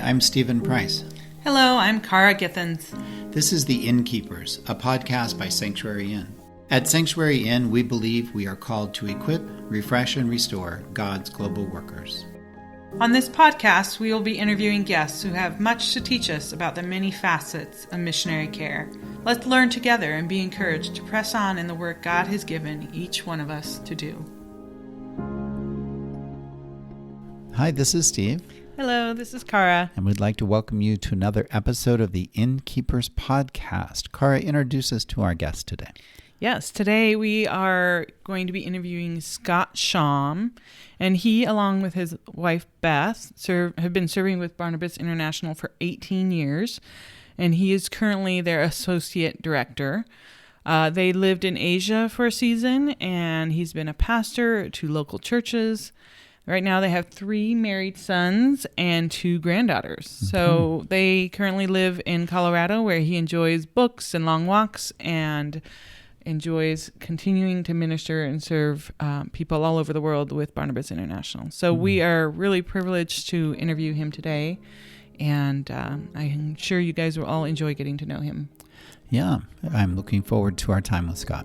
I'm Stephen Price. Hello, I'm Kara Githens. This is The Innkeepers, a podcast by Sanctuary Inn. At Sanctuary Inn, we believe we are called to equip, refresh, and restore God's global workers. On this podcast, we will be interviewing guests who have much to teach us about the many facets of missionary care. Let's learn together and be encouraged to press on in the work God has given each one of us to do. Hi, this is Steve. Hello, this is Kara. And we'd like to welcome you to another episode of the Innkeepers podcast. Kara, introduce us to our guest today. Yes, today we are going to be interviewing Scott Shaum, and he, along with his wife Beth, have been serving with Barnabas International for 18 years, and he is currently their associate director. They lived in Asia for a season, and he's been a pastor to local churches. Right now they have 3 married sons and 2 granddaughters. Mm-hmm. So they currently live in Colorado, where he enjoys books and long walks and enjoys continuing to minister and serve people all over the world with Barnabas International. So we are really privileged to interview him today, and I'm sure you guys will all enjoy getting to know him. Yeah, I'm looking forward to our time with Scott.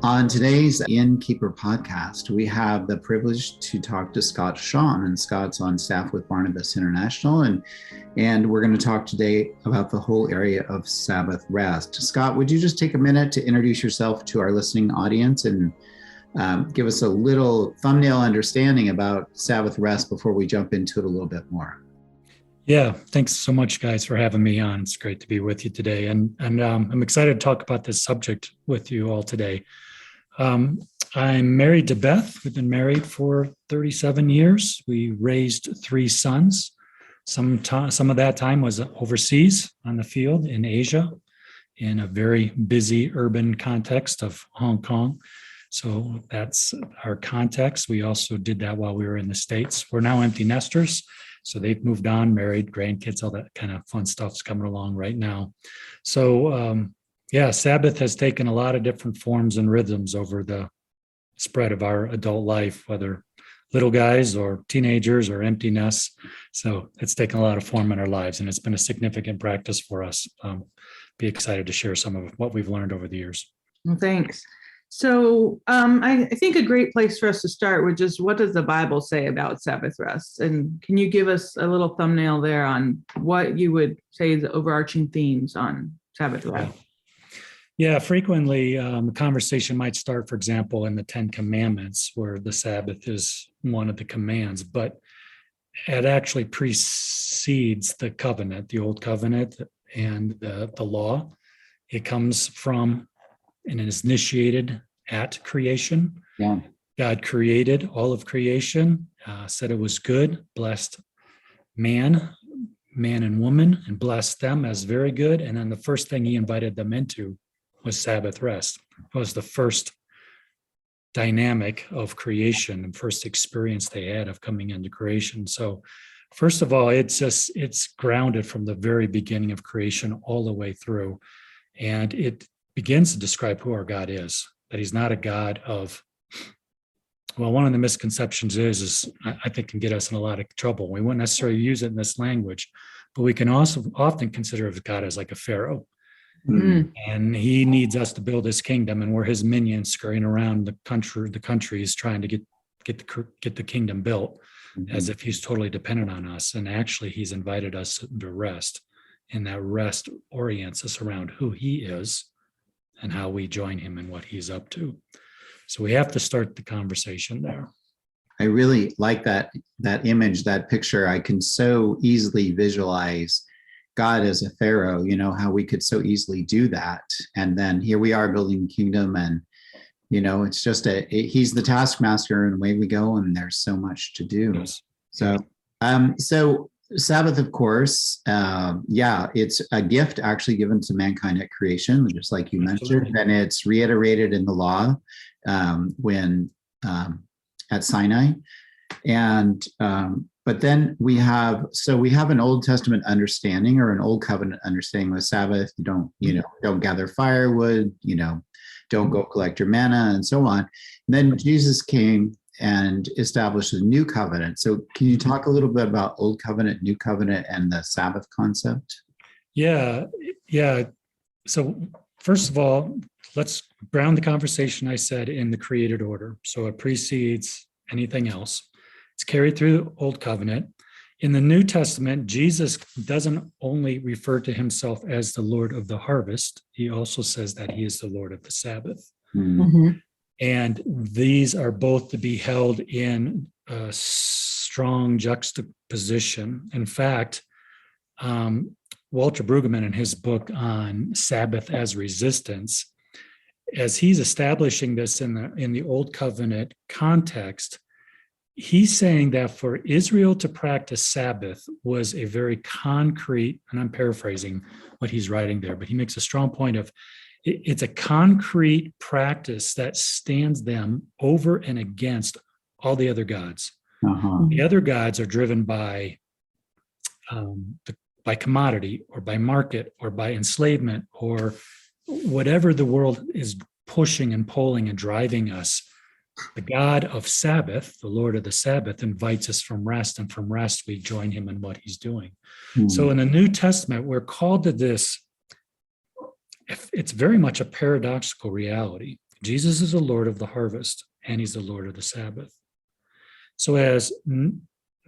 On today's Innkeeper podcast, we have the privilege to talk to Scott Shaum, and Scott's on staff with Barnabas International, and we're going to talk today about the whole area of Sabbath rest. Scott, would you just take a minute to introduce yourself to our listening audience and give us a little thumbnail understanding about Sabbath rest before we jump into it a little bit more? Yeah, thanks so much, guys, for having me on. It's great to be with you today, and I'm excited to talk about this subject with you all today. I'm married to Beth. We've been married for 37 years. We raised 3 sons. Some of that time was overseas on the field in Asia, in a very busy urban context of Hong Kong. So that's our context. We also did that while we were in the States. We're now empty nesters. So they've moved on, married, grandkids, all that kind of fun stuff's coming along right now. So, Sabbath has taken a lot of different forms and rhythms over the spread of our adult life, whether little guys or teenagers or empty nests. So it's taken a lot of form in our lives, and it's been a significant practice for us. Be excited to share some of what we've learned over the years. Well, thanks. So I think a great place for us to start would just, what does the Bible say about Sabbath rest? And can you give us a little thumbnail there on what you would say the overarching themes on Sabbath rest? Yeah, frequently the conversation might start, for example, in the 10 Commandments, where the Sabbath is one of the commands, but it actually precedes the covenant, the Old Covenant and the law. It comes from and is initiated at creation. Yeah. God created all of creation, said it was good, blessed man and woman, and blessed them as very good. And then the first thing he invited them into was Sabbath rest. It was the first dynamic of creation and first experience they had of coming into creation. So first of all, it's grounded from the very beginning of creation all the way through. And it begins to describe who our God is, that he's not a God of, well, one of the misconceptions is I think can get us in a lot of trouble. We wouldn't necessarily use it in this language, but we can also often consider of God as like a Pharaoh. Mm-hmm. And he needs us to build his kingdom, and we're his minions scurrying around the countries trying to get the kingdom built, as if he's totally dependent on us. And actually, he's invited us to rest, and that rest orients us around who he is and how we join him in what he's up to. So we have to start the conversation there. I really like that image, that picture. I can so easily visualize God as a Pharaoh, how we could so easily do that. And then here we are building a kingdom, and, it's just he's the taskmaster, and away we go, and there's so much to do. Yes. So Sabbath, of course, it's a gift actually given to mankind at creation, just like you mentioned, and it's reiterated in the law when at Sinai. And But then we have an Old Testament understanding or an Old Covenant understanding with Sabbath. You don't gather firewood, don't go collect your manna and so on. And then Jesus came and established a new covenant. So can you talk a little bit about Old Covenant, New Covenant, and the Sabbath concept? Yeah. So first of all, let's ground the conversation, I said, in the created order. So it precedes anything else. It's carried through the Old Covenant. In the New Testament, Jesus doesn't only refer to himself as the Lord of the harvest, he also says that he is the Lord of the Sabbath. Mm-hmm. And these are both to be held in a strong juxtaposition. In fact, Walter Brueggemann, in his book on Sabbath as resistance, as he's establishing this in the Old Covenant context, he's saying that for Israel to practice Sabbath was a very concrete, and I'm paraphrasing what he's writing there, but he makes a strong point of it's a concrete practice that stands them over and against all the other gods. Uh-huh. The other gods are driven by commodity or by market or by enslavement or whatever the world is pushing and pulling and driving us. The God of Sabbath, the Lord of the Sabbath, invites us from rest, and from rest we join him in what he's doing. Mm. So in the New Testament, we're called to this. It's very much a paradoxical reality. Jesus is the Lord of the harvest, and he's the Lord of the Sabbath. So as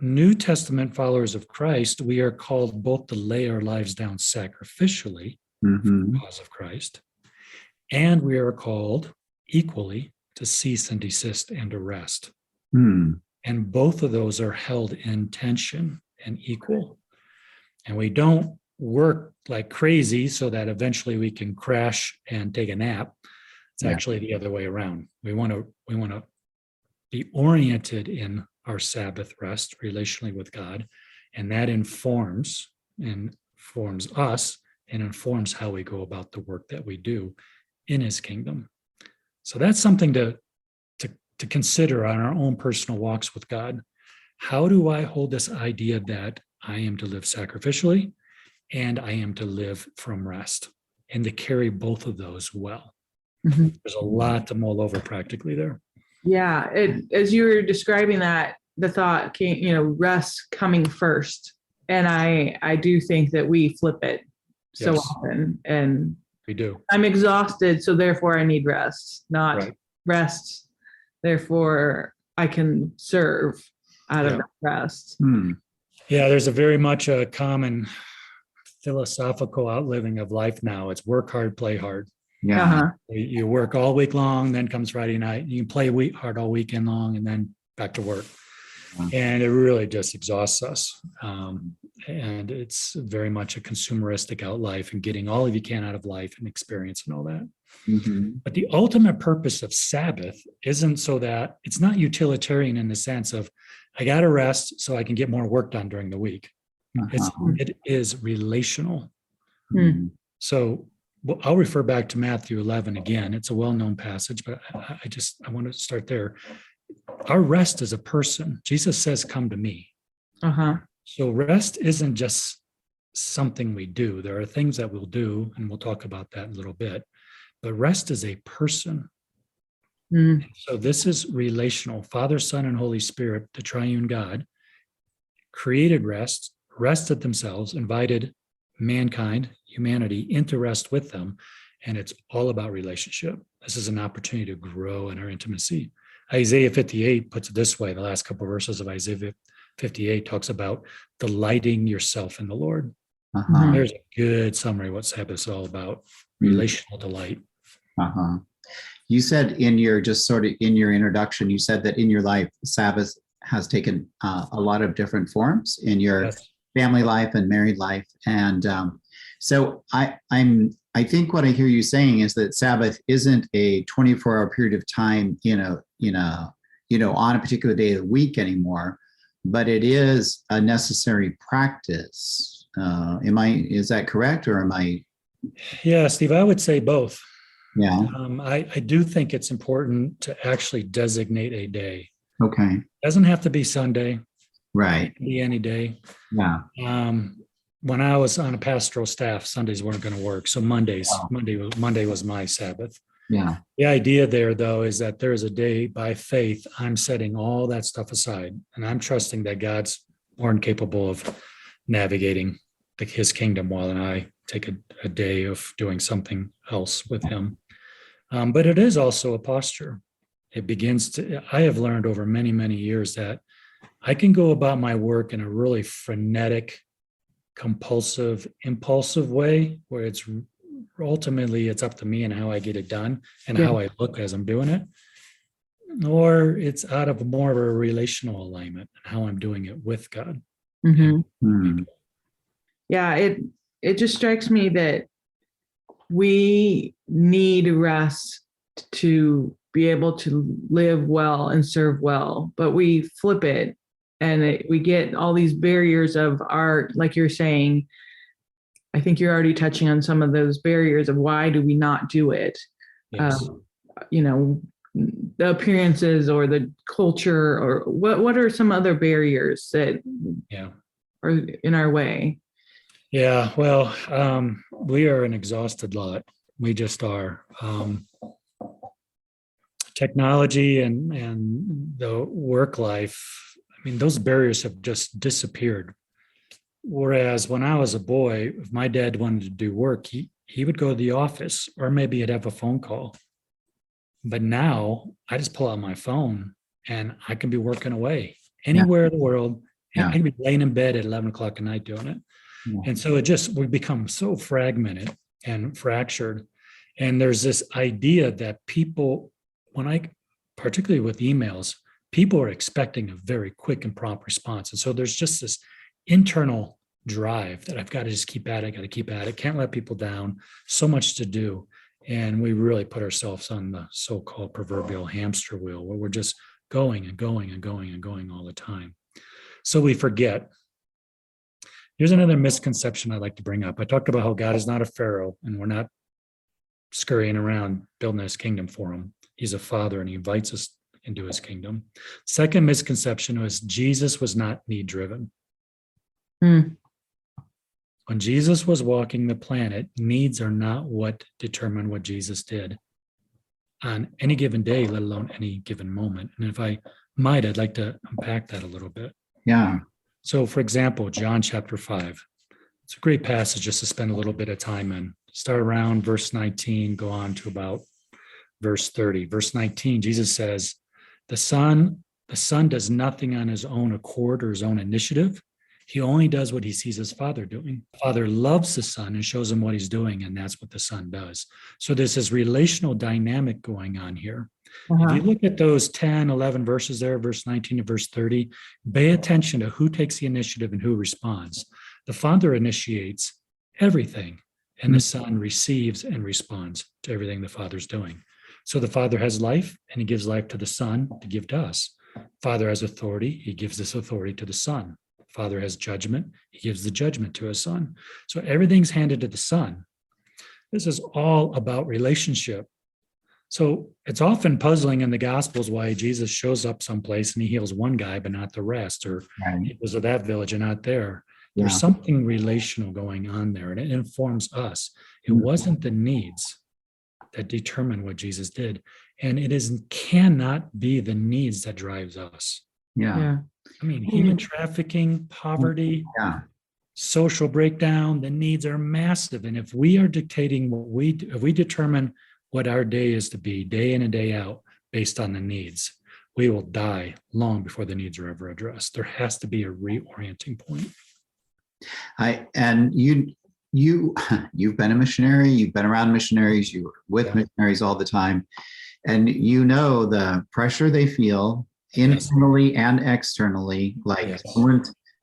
New Testament followers of Christ, we are called both to lay our lives down sacrificially for the cause of Christ, and we are called equally to cease and desist and to rest. Mm. And both of those are held in tension and equal. And we don't work like crazy so that eventually we can crash and take a nap. It's actually the other way around. We want to be oriented in our Sabbath rest relationally with God, and that informs us and informs how we go about the work that we do in his kingdom. So that's something to consider on our own personal walks with God. How do I hold this idea that I am to live sacrificially and I am to live from rest, and to carry both of those well? Mm-hmm. There's a lot to mull over practically there. Yeah, as you were describing that, the thought came, rest coming first. And I do think that we flip it so often. And we do. I'm exhausted, so therefore I need rest, not rest. Therefore I can serve out of that rest. Hmm. Yeah, there's a very much a common philosophical outliving of life now. It's work hard, play hard. Yeah. Uh-huh. You work all week long, then comes Friday night. You can play hard all weekend long, and then back to work. And it really just exhausts us. And it's very much a consumeristic out life and getting all of you can out of life and experience and all that. Mm-hmm. But the ultimate purpose of Sabbath isn't so that it's not utilitarian in the sense of I got to rest so I can get more work done during the week. It is relational. Mm-hmm. So I'll refer back to Matthew 11 again. It's a well-known passage, but I want to start there. Our rest is a person. Jesus says, come to me. Uh-huh. So rest isn't just something we do. There are things that we'll do, and we'll talk about that in a little bit. But rest is a person. Mm. So this is relational. Father, Son, and Holy Spirit, the triune God, created rest, rested themselves, invited mankind, humanity, into rest with them. And it's all about relationship. This is an opportunity to grow in our intimacy. Isaiah 58 puts it this way. The last couple of verses of Isaiah 58 talks about delighting yourself in the Lord. Uh-huh. There's a good summary of what Sabbath is all about. Relational delight. Uh-huh. You said in your introduction, you said that in your life, Sabbath has taken a lot of different forms in your family life and married life. And so I think what I hear you saying is that Sabbath isn't a 24-hour period of time, on a particular day of the week anymore, but it is a necessary practice. Is that correct, or am I? Yeah, Steve, I would say both. Yeah. I do think it's important to actually designate a day. Okay. It doesn't have to be Sunday. Right. Be any day. Yeah. When I was on a pastoral staff, Sundays weren't going to work. So Monday was my Sabbath. Yeah. The idea there, though, is that there is a day by faith, I'm setting all that stuff aside, and I'm trusting that God's more than capable of navigating his kingdom while I take a day of doing something else with him. But it is also a posture. I have learned over many, many years that I can go about my work in a really frenetic, compulsive, impulsive way where ultimately it's up to me and how I get it done and how I look as I'm doing it. Or it's out of more of a relational alignment and how I'm doing it with God. Yeah, it just strikes me that we need rest to be able to live well and serve well, but we flip it and we get all these barriers of like you're saying, I think you're already touching on some of those barriers of why do we not do it? Yes. The appearances or the culture, or what are some other barriers that are in our way? Yeah, well, we are an exhausted lot. We just are. Technology and the work life, I mean, those barriers have just disappeared. Whereas when I was a boy, if my dad wanted to do work, he would go to the office or maybe he'd have a phone call. But now I just pull out my phone and I can be working away anywhere in the world. Yeah. I can be laying in bed at 11 o'clock at night doing it. Yeah. And so we've become so fragmented and fractured. And there's this idea that people, particularly with emails, people are expecting a very quick and prompt response. And so there's just this internal drive that I've got to just keep at it, got to keep at it, can't let people down, so much to do. And we really put ourselves on the so-called proverbial hamster wheel where we're just going and going and going and going all the time. So we forget. Here's another misconception I'd like to bring up. I talked about how God is not a Pharaoh and we're not scurrying around building his kingdom for him. He's a father and he invites us into his kingdom. Second misconception was Jesus was not need-driven. When Jesus was walking the planet, needs are not what determine what Jesus did on any given day, let alone any given moment. And if I might, I'd like to unpack that a little bit. Yeah. So, for example, John chapter 5. It's a great passage just to spend a little bit of time in. Start around verse 19, go on to about verse 30. Verse 19, Jesus says, the son does nothing on his own accord or his own initiative. He only does what he sees his father doing. The father loves the son and shows him what he's doing, and that's what the son does. So there's this relational dynamic going on here. If you look at those 10, 11 verses there, verse 19 to verse 30, pay attention to who takes the initiative and who responds. The father initiates everything, and the son receives and responds to everything the father's doing. So the father has life, and he gives life to the son to give to us. Father has authority, he gives this authority to the son. Father has judgment, he gives the judgment to his son. So everything's handed to the son. This is all about relationship. So it's often puzzling in the Gospels why Jesus shows up someplace and he heals one guy, but not the rest, or he goes to that village and not there. Yeah. There's something relational going on there, and it informs us. It wasn't the needs that determine what Jesus did, and cannot be the needs that drives us. Yeah. I mean, human trafficking, poverty, social breakdown, the needs are massive. And if we are dictating if we determine what our day is to be day in and day out based on the needs, we will die long before the needs are ever addressed. There has to be a reorienting point. You've been a missionary, you've been around missionaries, you're with missionaries all the time, and you know the pressure they feel internally and externally. Like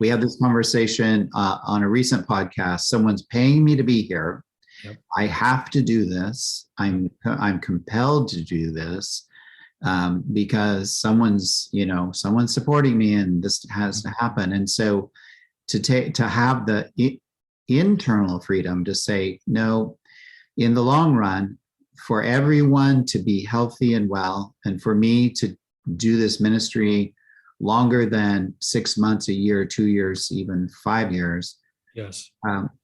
we had this conversation on a recent podcast. Someone's paying me to be here. Yep. I have to do this. I'm compelled to do this because someone's supporting me, and this has to happen. And so to have the internal freedom to say no, in the long run, for everyone to be healthy and well, and for me to do this ministry longer than 6 months, a year, 2 years, even 5 years, Yes.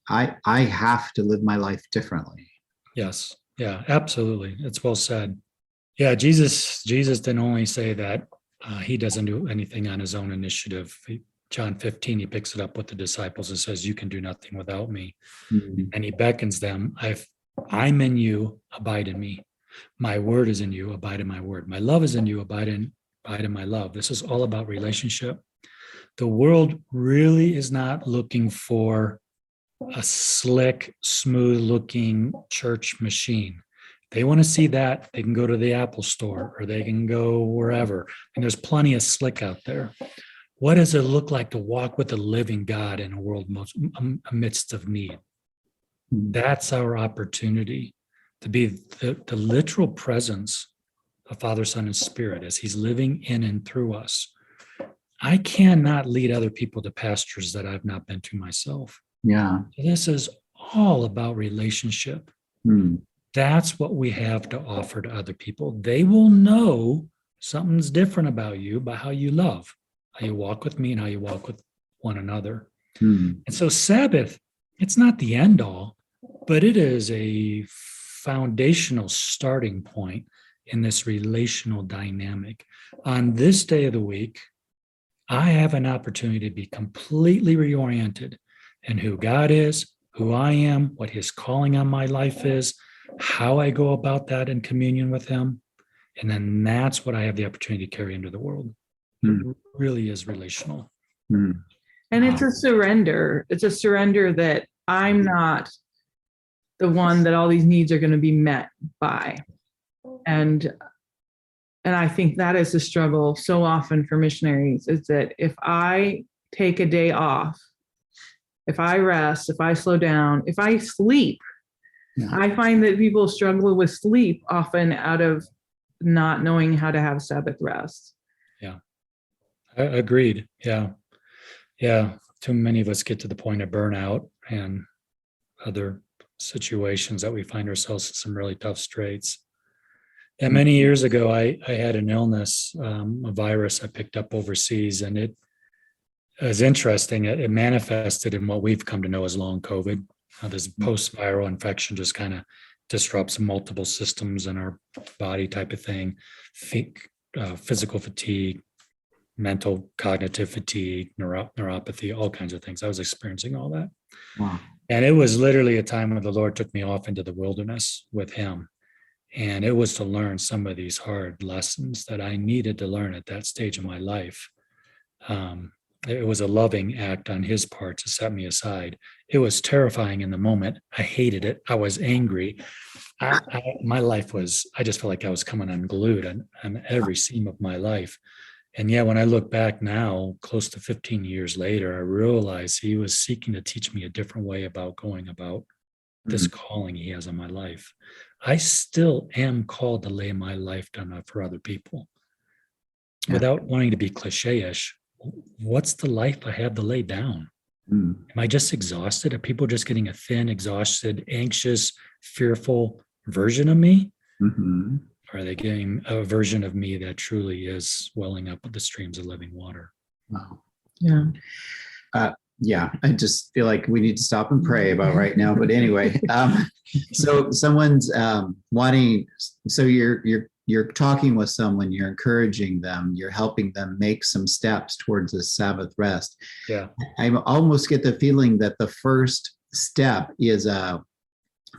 I have to live my life differently. Yes. Yeah, absolutely. It's well said. Yeah, Jesus didn't only say that he doesn't do anything on his own initiative. John 15, he picks it up with the disciples and says, "You can do nothing without me." Mhm. And he beckons them, I'm in you, abide in me. My word is in you, abide in my word. My love is in you, abide in my love. This is all about relationship. The world really is not looking for a slick, smooth looking church machine. They want to see that, they can go to the Apple store or they can go wherever. And there's plenty of slick out there. What does it look like to walk with a living God in a world amidst of need? That's our opportunity to be the literal presence of Father, Son, and Spirit as he's living in and through us. I cannot lead other people to pastures that I've not been to myself. Yeah. This is all about relationship. Mm. That's what we have to offer to other people. They will know something's different about you by how you love, how you walk with me and how you walk with one another. Mm. And so Sabbath, it's not the end all, but it is a foundational starting point in this relational dynamic. On this day of the week, I have an opportunity to be completely reoriented in who God is, who I am, what his calling on my life is, how I go about that in communion with him. And then that's what I have the opportunity to carry into the world. It really is relational. Mm. And it's a surrender. It's a surrender that I'm not the one that all these needs are going to be met by. And I think that is the struggle so often for missionaries, is that if I take a day off, if I rest, if I slow down, if I sleep, Yeah. I find that people struggle with sleep often out of not knowing how to have Sabbath rest. Yeah, agreed. Yeah. Too many of us get to the point of burnout and other situations that we find ourselves in some really tough straits. And many years ago, I had an illness, a virus I picked up overseas, and it was interesting. It manifested in what we've come to know as long COVID. This post-viral infection just kind of disrupts multiple systems in our body type of thing, physical fatigue, mental, cognitive fatigue, neuropathy, all kinds of things. I was experiencing all that. Wow. And it was literally a time when the Lord took me off into the wilderness with him. And it was to learn some of these hard lessons that I needed to learn at that stage of my life. It was a loving act on his part to set me aside. It was terrifying in the moment. I hated it. I was angry. My life was, I just felt like I was coming unglued on every seam of my life. And yet, when I look back now, close to 15 years later, I realize he was seeking to teach me a different way about going about this calling he has on my life. I still am called to lay my life down for other people. Yeah. Without wanting to be cliche-ish, what's the life I have to lay down? Mm. Am I just exhausted? Are people just getting a thin, exhausted, anxious, fearful version of me? Mm-hmm. Or are they getting a version of me that truly is welling up with the streams of living water? Wow. Yeah. Yeah, I just feel like we need to stop and pray about right now. But anyway, so someone's wanting. So you're talking with someone, you're encouraging them, you're helping them make some steps towards this Sabbath rest. Yeah. I almost get the feeling that the first step is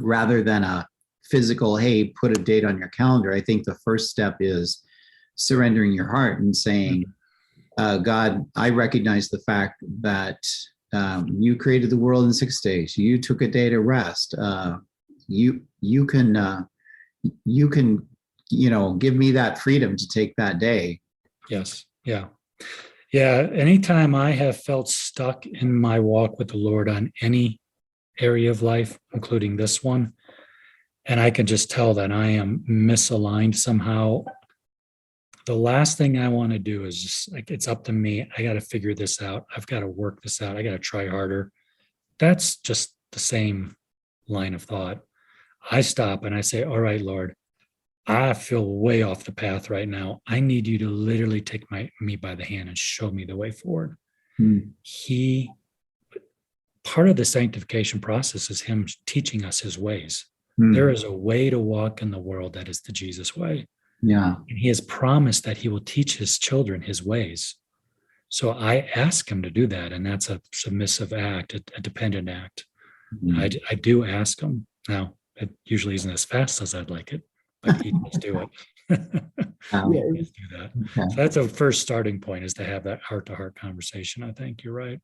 rather than a physical, hey, put a date on your calendar. I think the first step is surrendering your heart and saying, God, I recognize the fact that you created the world in 6 days. You took a day to rest. You can give me that freedom to take that day. Yes. Yeah. Anytime I have felt stuck in my walk with the Lord on any area of life, including this one, and I can just tell that I am misaligned somehow, the last thing I want to do is just like, it's up to me. I got to figure this out. I've got to work this out. I got to try harder. That's just the same line of thought. I stop and I say, all right, Lord, I feel way off the path right now. I need you to literally take me by the hand and show me the way forward. He, part of the sanctification process is him teaching us his ways. There is a way to walk in the world that is the Jesus way. Yeah. And he has promised that he will teach his children his ways. So I ask him to do that. And that's a submissive act, a dependent act. I do ask him. Now, it usually isn't as fast as I'd like it, but he does do it. He does do that. Okay. So that's a first starting point, is to have that heart-to-heart conversation. I think you're right.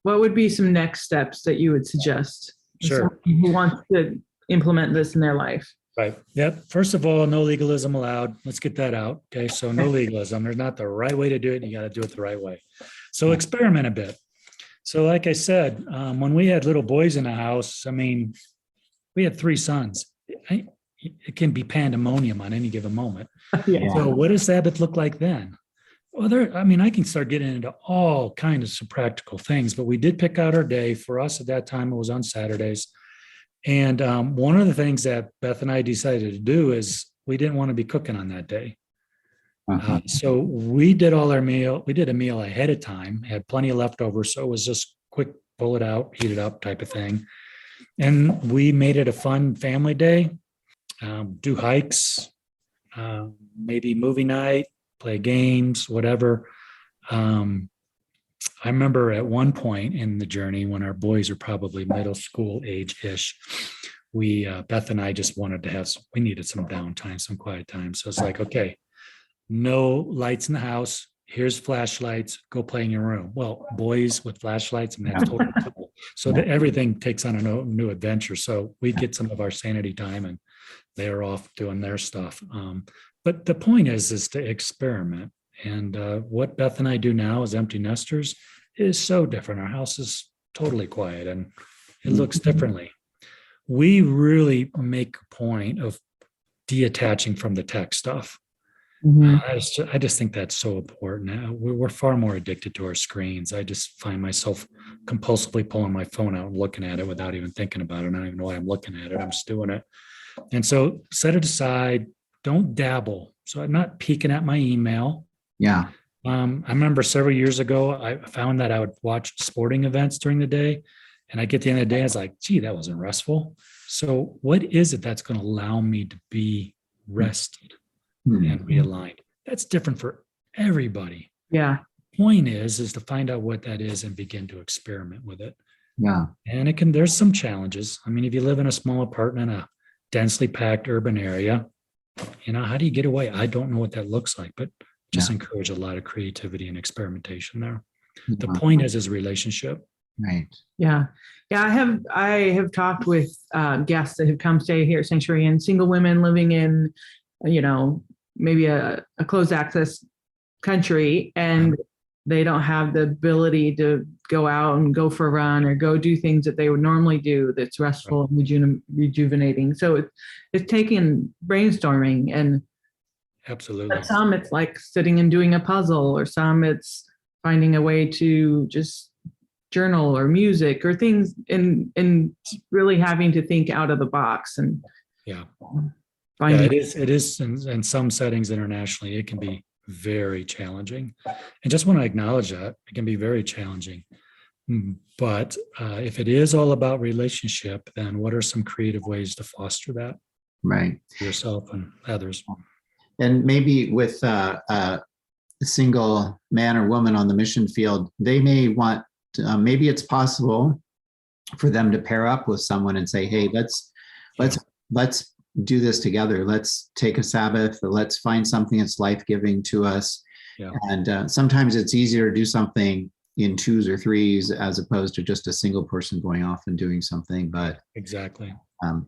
What would be some next steps that you would suggest? Sure. Someone who wants to implement this in their life. Right. Yep. First of all, no legalism allowed. Let's get that out. Okay. So no legalism. There's not the right way to do it. You got to do it the right way. So experiment a bit. So like I said, when we had little boys in the house, I mean, we had 3 sons. It can be pandemonium on any given moment. Yeah. So what does Sabbath look like then? Well, I can start getting into all kinds of practical things, but we did pick out our day. For us at that time, it was on Saturdays. And one of the things that Beth and I decided to do is we didn't want to be cooking on that day. So we did a meal ahead of time, had plenty of leftovers. So it was just quick, pull it out, heat it up type of thing. And we made it a fun family day, do hikes, maybe movie night, play games, whatever. I remember at one point in the journey when our boys are probably middle school age-ish, Beth and I just wanted to we needed some downtime, some quiet time. So it's like, okay, no lights in the house. Here's flashlights, go play in your room. Well, boys with flashlights, and that's totally cool. So everything takes on a new adventure. So we get some of our sanity time and they're off doing their stuff. But the point is to experiment. And what Beth and I do now as empty nesters is so different. Our house is totally quiet and it looks differently. We really make a point of detaching from the tech stuff. I just think that's so important. We're far more addicted to our screens. I just find myself compulsively pulling my phone out and looking at it without even thinking about it. I don't even know why I'm looking at it. I'm just doing it. And so set it aside. Don't dabble. So I'm not peeking at my email. Yeah. I remember several years ago, I found that I would watch sporting events during the day. And I get to the end of the day, I was like, gee, that wasn't restful. So what is it that's going to allow me to be rested and realigned? That's different for everybody. Yeah. Point is to find out what that is and begin to experiment with it. Yeah. And there's some challenges. I mean, if you live in a small apartment, a densely packed urban area, how do you get away? I don't know what that looks like, but just encourage a lot of creativity and experimentation there. The point is relationship. Right. Yeah. Yeah. I have talked with guests that have come stay here at Sanctuary, and single women living in, maybe a closed access country, and they don't have the ability to go out and go for a run or go do things that they would normally do that's restful and rejuvenating. So it's taking brainstorming, and absolutely. Some it's like sitting and doing a puzzle, or some it's finding a way to just journal or music or things, and really having to think out of the box and finding. It is in some settings internationally, it can be very challenging. And just want to acknowledge that it can be very challenging. But if it is all about relationship, then what are some creative ways to foster that? Right. For yourself and others. And maybe with a single man or woman on the mission field, they may want, maybe it's possible for them to pair up with someone and say, hey, let's do this together. Let's take a Sabbath. Let's find something that's life-giving to us. Yeah. And sometimes it's easier to do something in 2s or 3s as opposed to just a single person going off and doing something. But exactly.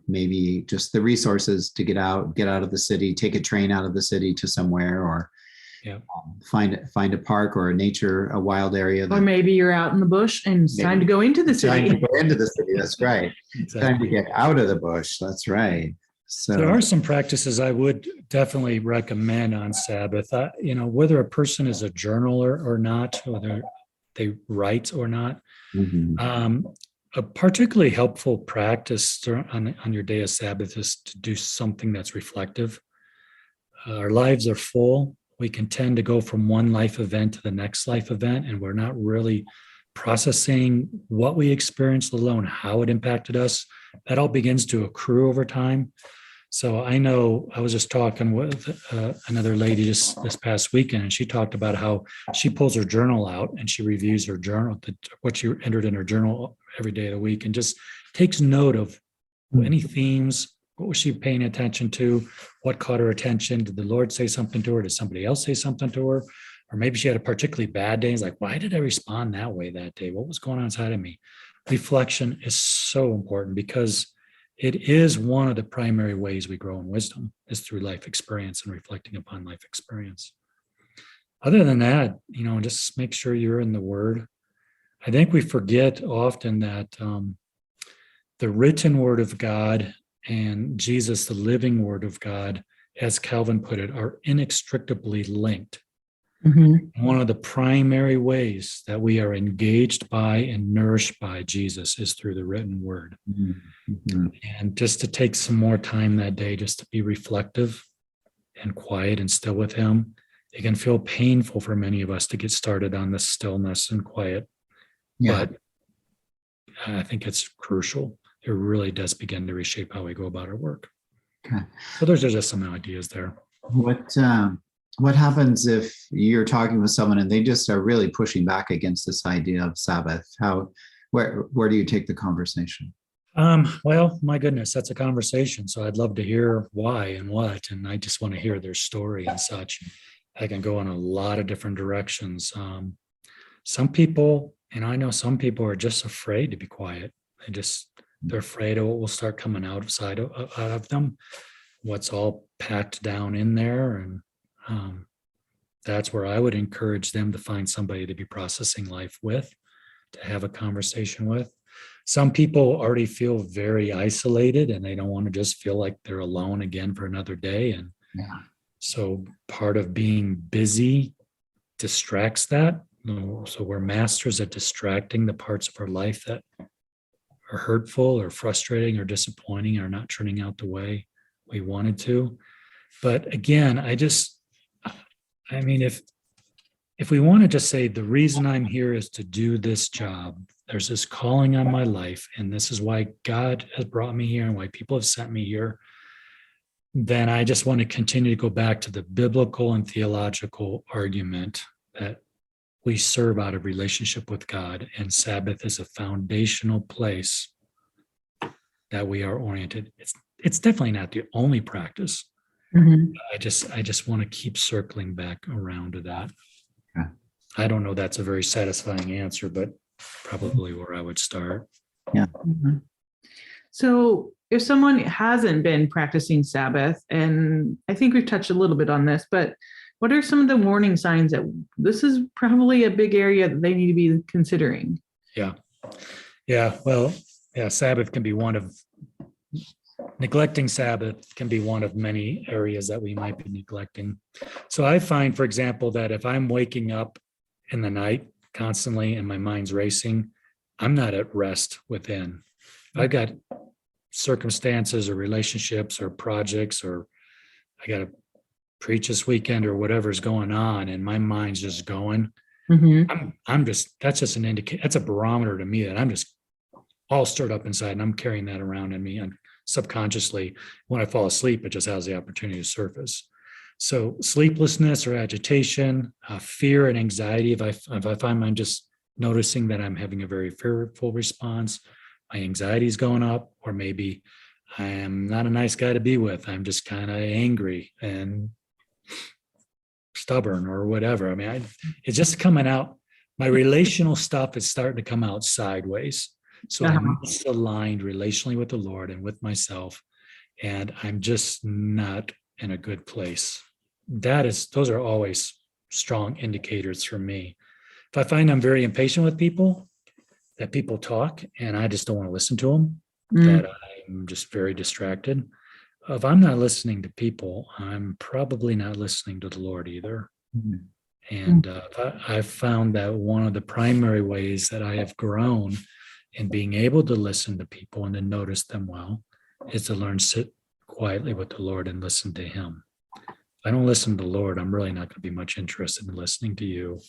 Maybe just the resources to get out of the city, take a train out of the city to somewhere, or find a park or a wild area. Or maybe you're out in the bush and it's time to go into the city. Time to go into the city. That's right. Exactly. Time to get out of the bush. That's right. So there are some practices I would definitely recommend on Sabbath. Whether a person is a journaler or not, whether they write or not. a particularly helpful practice on your day of Sabbath is to do something that's reflective. Our lives are full. We can tend to go from one life event to the next life event, and we're not really processing what we experienced, let alone how it impacted us. That all begins to accrue over time. So I know I was just talking with another lady just this past weekend, and she talked about how she pulls her journal out and she reviews her journal, what she entered in her journal every day of the week, and just takes note of any themes. What was she paying attention to? What caught her attention? Did the Lord say something to her? Did somebody else say something to her? Or maybe she had a particularly bad day. It's like, why did I respond that way that day? What was going on inside of me? Reflection is so important because it is one of the primary ways we grow in wisdom is through life experience and reflecting upon life experience. Other than that, just make sure you're in the Word. I think we forget often that the written Word of God and Jesus, the living Word of God, as Calvin put it, are inextricably linked. Mm-hmm. One of the primary ways that we are engaged by and nourished by Jesus is through the written Word. Mm-hmm. And just to take some more time that day, just to be reflective and quiet and still with Him. It can feel painful for many of us to get started on the stillness and quiet. Yeah. But I think it's crucial. It really does begin to reshape how we go about our work. Okay. So there's just some ideas there. What happens if you're talking with someone and they just are really pushing back against this idea of Sabbath? Where do you take the conversation? Well, my goodness, that's a conversation. So I'd love to hear why and what, and I just want to hear their story and such. I can go in a lot of different directions. Some people, and I know some people are just afraid to be quiet. They're afraid of what will start coming out of them, what's all packed down in there. And that's where I would encourage them to find somebody to be processing life with, to have a conversation with. Some people already feel very isolated and they don't want to just feel like they're alone again for another day. And so part of being busy distracts that. So we're masters at distracting the parts of our life that are hurtful or frustrating or disappointing or not turning out the way we wanted to. But again, if we want to just say the reason I'm here is to do this job, there's this calling on my life, and this is why God has brought me here and why people have sent me here, then I just want to continue to go back to the biblical and theological argument that we serve out of relationship with God, and Sabbath is a foundational place that we are oriented. It's definitely not the only practice. Mm-hmm. I just want to keep circling back around to that. Okay. I don't know that's a very satisfying answer, but probably where I would start. Yeah. Mm-hmm. So if someone hasn't been practicing Sabbath, and I think we've touched a little bit on this, but what are some of the warning signs that this is probably a big area that they need to be considering? Yeah. Well, Sabbath can be neglecting Sabbath can be one of many areas that we might be neglecting. So I find, for example, that if I'm waking up in the night constantly and my mind's racing, I'm not at rest within. If I've got circumstances or relationships or projects, or I got to preach this weekend or whatever's going on and my mind's just going, that's just an indicator. That's a barometer to me that I'm just all stirred up inside and I'm carrying that around in me. And subconsciously, when I fall asleep, it just has the opportunity to surface. So sleeplessness or agitation, fear and anxiety. If I find I'm just noticing that I'm having a very fearful response, my anxiety is going up, or maybe I am not a nice guy to be with. I'm just kind of angry and stubborn or whatever. It's just coming out. My relational stuff is starting to come out sideways. So I'm misaligned relationally with the Lord and with myself, and I'm just not in a good place. Those are always strong indicators for me. If I find I'm very impatient with people, that people talk and I just don't want to listen to them, that I'm just very distracted. If I'm not listening to people, I'm probably not listening to the Lord either. And I've found that one of the primary ways that I have grown in being able to listen to people and to notice them well is to learn sit quietly with the Lord and listen to him. If I don't listen to the Lord, I'm really not going to be much interested in listening to you,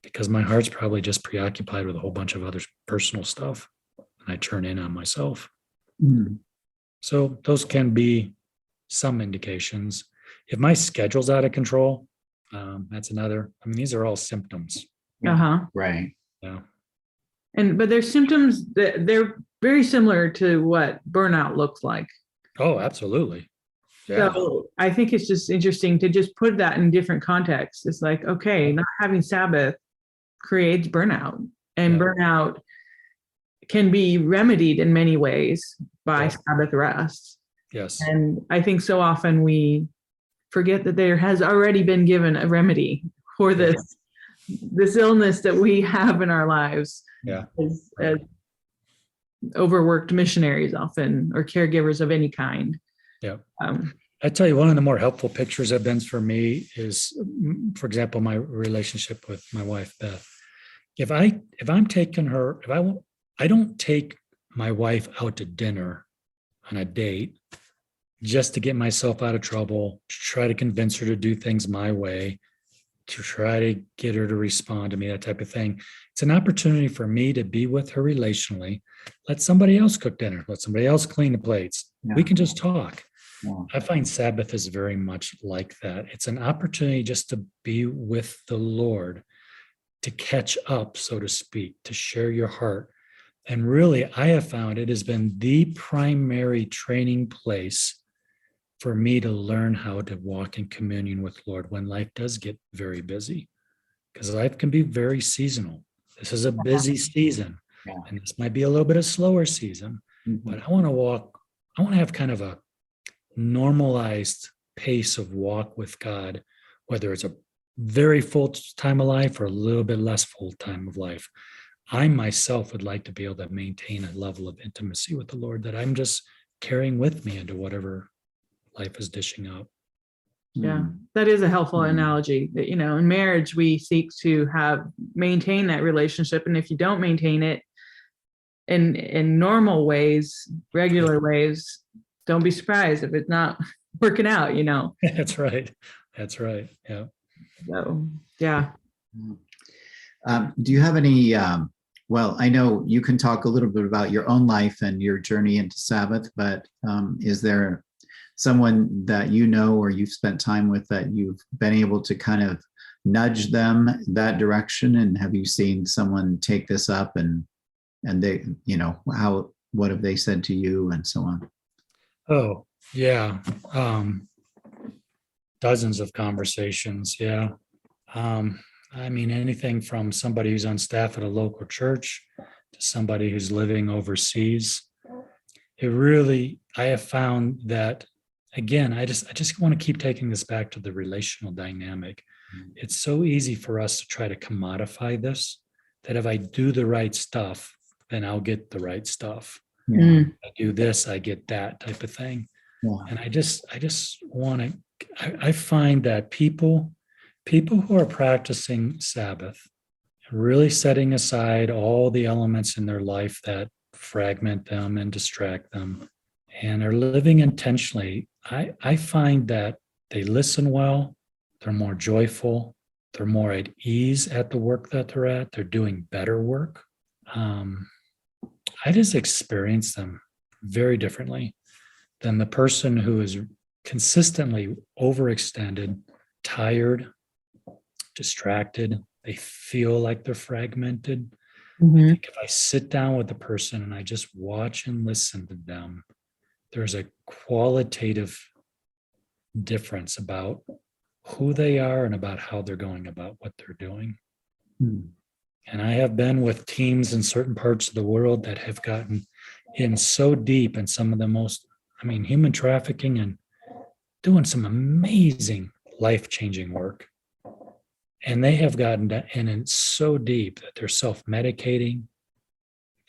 because my heart's probably just preoccupied with a whole bunch of other personal stuff, and I turn in on myself. Mm. So those can be some indications. If my schedule's out of control, that's another. I mean, these are all symptoms. Uh-huh. Right. Yeah. But there's symptoms that they're very similar to what burnout looks like. Oh, absolutely. Yeah. So I think it's just interesting to just put that in different contexts. It's like, okay, not having Sabbath creates burnout, and Yeah. burnout can be remedied in many ways by Yeah. Sabbath rest. Yes. And I think so often we forget that there has already been given a remedy for this illness that we have in our lives. Yeah. As overworked missionaries often, or caregivers of any kind. Yeah. Um, I tell you, one of the more helpful pictures have been for me is, for example, my relationship with my wife, Beth. If I'm taking her, I don't take my wife out to dinner on a date just to get myself out of trouble, to try to convince her to do things my way, to try to get her to respond to me, that type of thing. It's an opportunity for me to be with her relationally. Let somebody else cook dinner. Let somebody else clean the plates. Yeah. We can just talk. Yeah. I find Sabbath is very much like that. It's an opportunity just to be with the Lord, to catch up, so to speak, to share your heart. And really, I have found it has been the primary training place for me to learn how to walk in communion with Lord when life does get very busy, because life can be very seasonal. This is a busy season, Yeah. and this might be a little bit of slower season, Mhm. but I want to have kind of a normalized pace of walk with God, whether it's a very full time of life or a little bit less full time of life. I myself would like to be able to maintain a level of intimacy with the Lord that I'm just carrying with me into whatever life is dishing out. Yeah, that is a helpful analogy. That, in marriage, we seek to maintain that relationship. And if you don't maintain it in normal ways, regular ways, don't be surprised if it's not working out, That's right. That's right. Yeah. So, yeah. Do you have any, well, I know you can talk a little bit about your own life and your journey into Sabbath, but is there someone that you know or you've spent time with that you've been able to kind of nudge them that direction? And have you seen someone take this up and they, what have they said to you and so on? Oh, yeah. Dozens of conversations. Yeah. I mean, anything from somebody who's on staff at a local church to somebody who's living overseas. I have found that, again, I just want to keep taking this back to the relational dynamic. It's so easy for us to try to commodify this, that if I do the right stuff, then I'll get the right stuff. Yeah. I do this, I get that type of thing. Yeah. And I just want to, I find that people who are practicing Sabbath, really setting aside all the elements in their life that fragment them and distract them, and are living intentionally, I find that they listen well, they're more joyful, they're more at ease at the work that they're at, they're doing better work. I just experience them very differently than the person who is consistently overextended, tired, distracted. They feel like they're fragmented. Mm-hmm. I think if I sit down with the person and I just watch and listen to them, there's a qualitative difference about who they are and about how they're going about what they're doing. Mm. And I have been with teams in certain parts of the world that have gotten in so deep in some of the most, human trafficking and doing some amazing life-changing work. And they have gotten in so deep that they're self-medicating.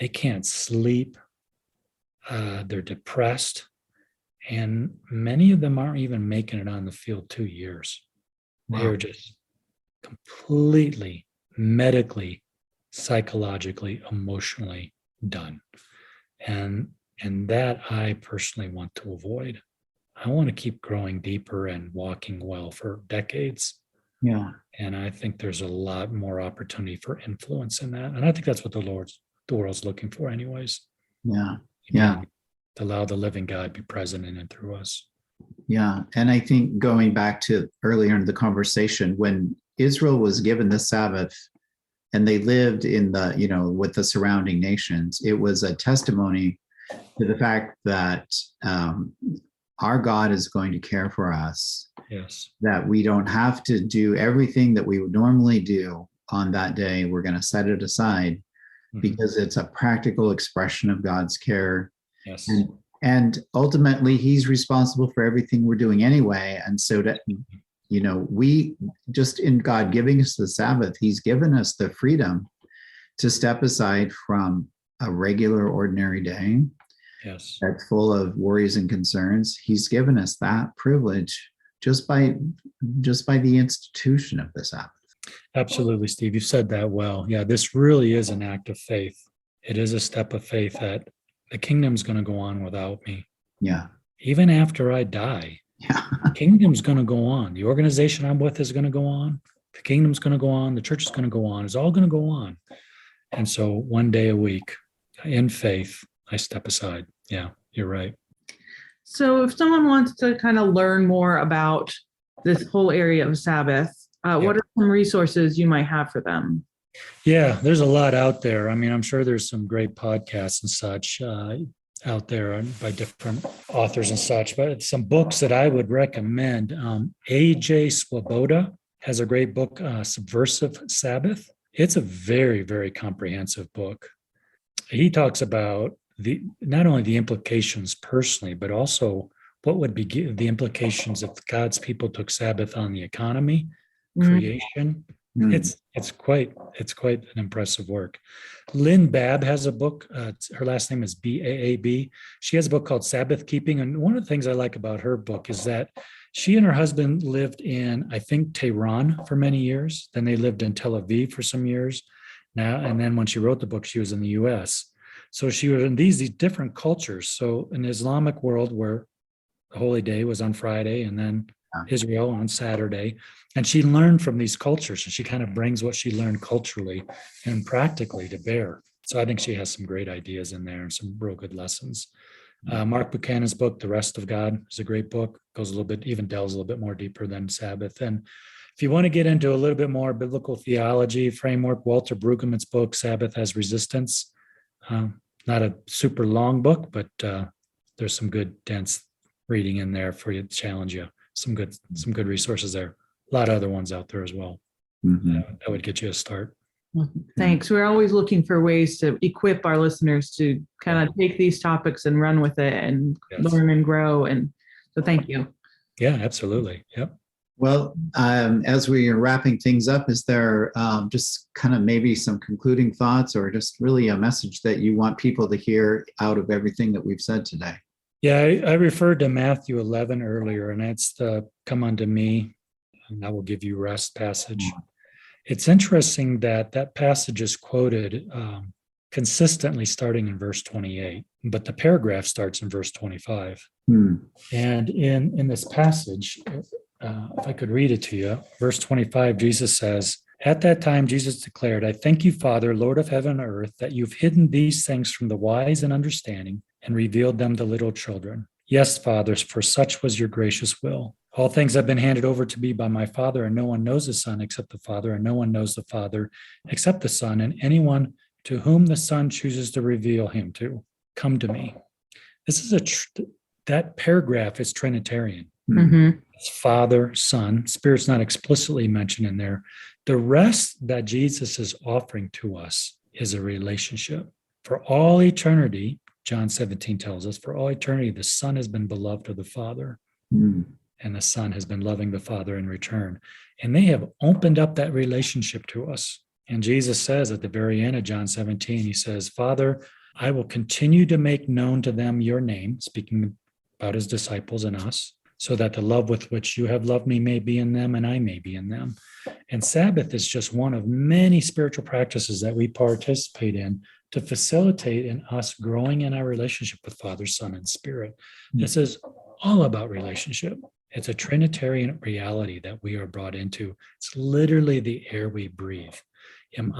They can't sleep. They're depressed. And many of them aren't even making it on the field 2 years. Wow. They are just completely medically, psychologically, emotionally done. And that I personally want to avoid. I want to keep growing deeper and walking well for decades. Yeah. And I think there's a lot more opportunity for influence in that. And I think that's what the world's looking for anyways. Yeah. Yeah. To allow the living God be present in and through us. Yeah. And I think going back to earlier in the conversation, when Israel was given the Sabbath and they lived in the, with the surrounding nations, it was a testimony to the fact that our God is going to care for us. Yes. That we don't have to do everything that we would normally do on that day. We're going to set it aside because it's a practical expression of God's care. Yes. And ultimately, he's responsible for everything we're doing anyway. And so that, we just in God giving us the Sabbath, he's given us the freedom to step aside from a regular, ordinary day. Yes. That's full of worries and concerns. He's given us that privilege just by the institution of the Sabbath. Absolutely, Steve. You said that well. Yeah, this really is an act of faith. It is a step of faith that the kingdom's going to go on without me. Yeah. Even after I die, the kingdom's going to go on. The organization I'm with is going to go on. The kingdom's going to go on. The church is going to go on. It's all going to go on. And so one day a week, in faith, I step aside. Yeah, you're right. So if someone wants to kind of learn more about this whole area of Sabbath, what are some resources you might have for them? Yeah, there's a lot out there. I mean, I'm sure there's some great podcasts and such out there by different authors and such, but some books that I would recommend. A.J. Swobod has a great book, Subversive Sabbath. It's a very, very comprehensive book. He talks about not only the implications personally, but also what would be the implications if God's people took Sabbath on the economy, creation. It's quite an impressive work. Lynne Baab has a book. Her last name is Baab. She has a book called Sabbath Keeping. And one of the things I like about her book is that she and her husband lived in, I think, Tehran for many years. Then they lived in Tel Aviv for some years. And then when she wrote the book, she was in the US. So she was in these different cultures. So in the Islamic world, where the holy day was on Friday, and then Israel on Saturday. And she learned from these cultures, and she kind of brings what she learned culturally and practically to bear. So I think she has some great ideas in there and some real good lessons. Mark Buchanan's book, The Rest of God, is a great book. Goes a little bit, even delves a little bit more deeper than Sabbath. And if you want to get into a little bit more biblical theology framework, Walter Brueggemann's book, Sabbath as Resistance. Not a super long book, but there's some good dense reading in there for you to challenge you. Some good resources there. A lot of other ones out there as well. That would get you a start. Thanks. We're always looking for ways to equip our listeners to kind of take these topics and run with it and learn and grow. And so thank you. Yeah, absolutely. Yep. Well, as we are wrapping things up, is there just kind of maybe some concluding thoughts or just really a message that you want people to hear out of everything that we've said today? Yeah, I referred to Matthew 11 earlier, and that's the "Come unto me, and I will give you rest" passage. It's interesting that passage is quoted consistently starting in verse 28, but the paragraph starts in verse 25. And in this passage, if I could read it to you, verse 25, Jesus says, "At that time, Jesus declared, I thank you, Father, Lord of heaven and earth, that you've hidden these things from the wise and understanding and revealed them to little children. Yes, Father, for such was your gracious will. All things have been handed over to me by my Father, and no one knows the Son except the Father, and no one knows the Father except the Son, and anyone to whom the Son chooses to reveal him to. Come to me." This is that paragraph is Trinitarian. It's Father, Son. Spirit's not explicitly mentioned in there. The rest that Jesus is offering to us is a relationship. For all eternity, John 17 tells us, for all eternity, the Son has been beloved of the Father, and the Son has been loving the Father in return. And they have opened up that relationship to us. And Jesus says at the very end of John 17, he says, "Father, I will continue to make known to them your name," speaking about his disciples and us, "so that the love with which you have loved me may be in them and I may be in them." And Sabbath is just one of many spiritual practices that we participate in to facilitate in us growing in our relationship with Father, Son, and Spirit. This is all about relationship. It's a Trinitarian reality that we are brought into. It's literally the air we breathe. Do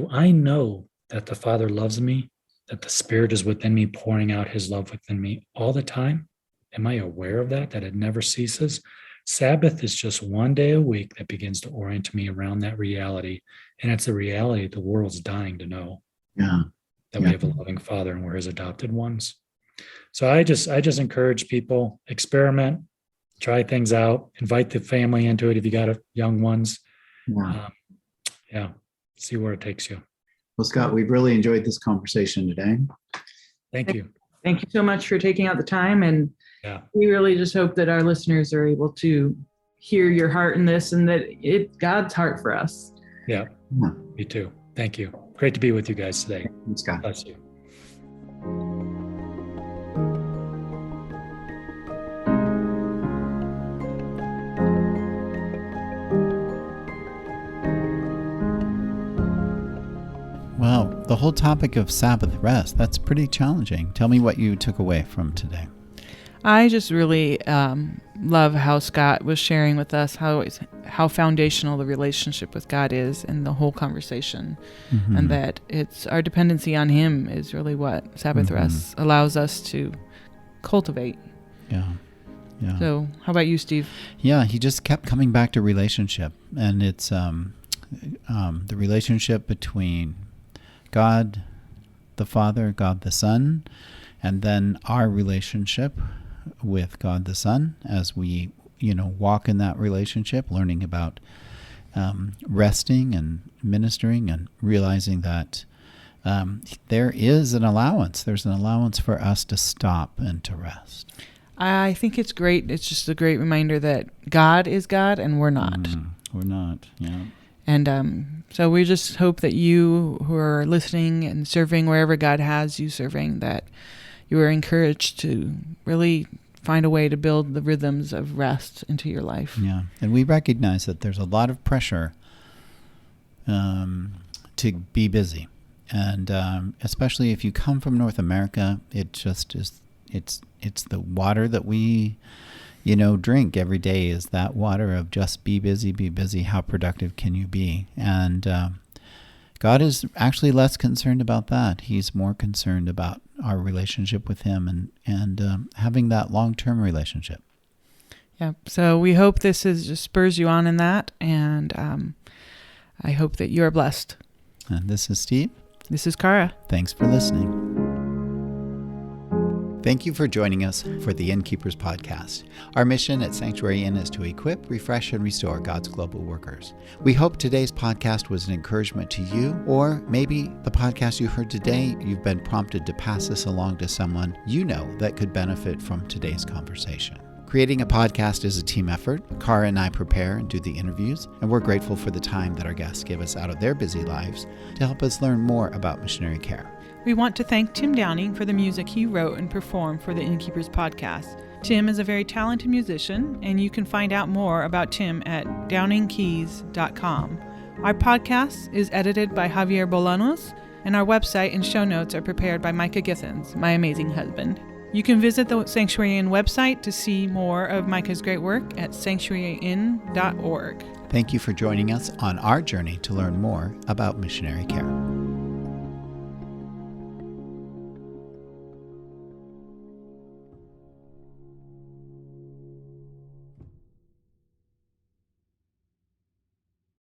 I know that the Father loves me, that the Spirit is within me, pouring out his love within me all the time? Am I aware of that it never ceases? Sabbath is just one day a week that begins to orient me around that reality. And it's a reality the world's dying to know. Yeah. That we have a loving Father and we're his adopted ones. So I just encourage people, experiment, try things out, invite the family into it if you got young ones. Yeah. See where it takes you. Well, Scott, we've really enjoyed this conversation today. Thank you. Thank you so much for taking out the time. And we really just hope that our listeners are able to hear your heart in this and that it's God's heart for us. Yeah. Me too. Thank you. Great to be with you guys today. Thanks, Scott. Bless you. Wow, the whole topic of Sabbath rest, that's pretty challenging. Tell me what you took away from today. I just really love how Scott was sharing with us how foundational the relationship with God is in the whole conversation, and that it's our dependency on Him is really what Sabbath rest allows us to cultivate. Yeah. So, how about you, Steve? Yeah, he just kept coming back to relationship, and it's the relationship between God the Father, God the Son, and then our relationship with God the Son as we, walk in that relationship, learning about resting and ministering and realizing that there is an allowance. There's an allowance for us to stop and to rest. I think it's great. It's just a great reminder that God is God and we're not. We're not, yeah. And so we just hope that you who are listening and serving wherever God has you serving, that you are encouraged to really find a way to build the rhythms of rest into your life. Yeah, and we recognize that there's a lot of pressure to be busy. And especially if you come from North America, it just is, it's the water that we drink every day is that water of just be busy. How productive can you be? And God is actually less concerned about that. He's more concerned about our relationship with Him and having that long-term relationship. Yeah. So we hope this just spurs you on in that. And I hope that you are blessed. And this is Steve. This is Kara. Thanks for listening. Thank you for joining us for the Innkeepers podcast. Our mission at Sanctuary Inn is to equip, refresh, and restore God's global workers. We hope today's podcast was an encouragement to you, or maybe the podcast you heard today, you've been prompted to pass this along to someone you know that could benefit from today's conversation. Creating a podcast is a team effort. Kara and I prepare and do the interviews, and we're grateful for the time that our guests give us out of their busy lives to help us learn more about missionary care. We want to thank Tim Downing for the music he wrote and performed for the Innkeepers podcast. Tim is a very talented musician, and you can find out more about Tim at downingkeys.com. Our podcast is edited by Javier Bolanos, and our website and show notes are prepared by Micah Githens, my amazing husband. You can visit the Sanctuary Inn website to see more of Micah's great work at sanctuaryinn.org. Thank you for joining us on our journey to learn more about missionary care.